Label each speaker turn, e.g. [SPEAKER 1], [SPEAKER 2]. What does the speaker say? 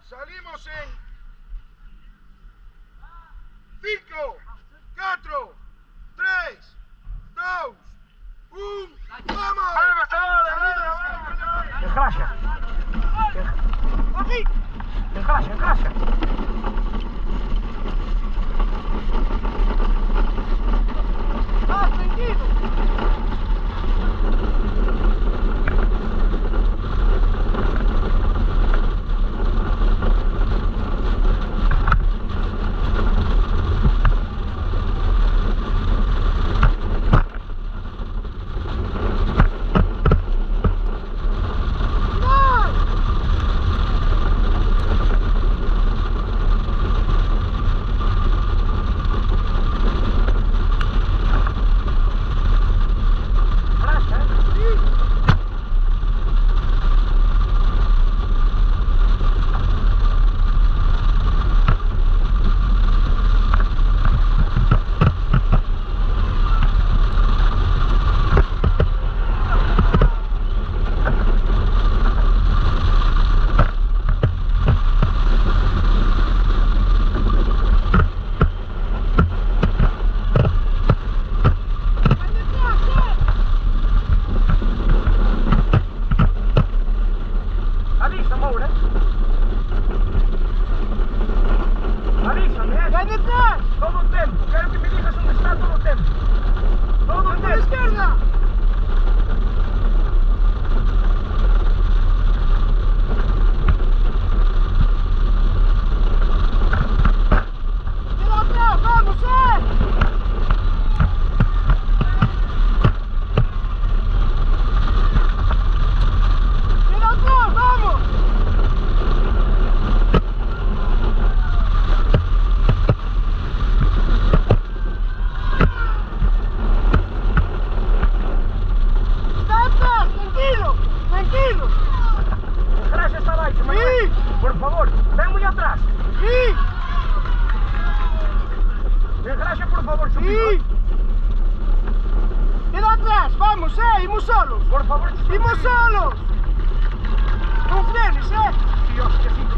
[SPEAKER 1] Salimos en 5, 4, 3, 2, 1. ¡Vamos!
[SPEAKER 2] Engraxa. Engraxa, engraxa.
[SPEAKER 1] Tranquilo.
[SPEAKER 2] Todo o tempo, quero que me digas onde está todo o tempo. Todo o tempo.
[SPEAKER 1] A izquierda. Queda atrás, vamos, Queda atrás, vamos. Tranquilo.
[SPEAKER 2] Engraxa está abaixo, Manuel. Por favor, ven moi atrás.
[SPEAKER 1] Sí.
[SPEAKER 2] Engraxa, por favor, subido.
[SPEAKER 1] Queda atrás, vamos, imos solos.
[SPEAKER 2] Por favor,
[SPEAKER 1] Imos solos. Non frenes,
[SPEAKER 2] Dios, que sí.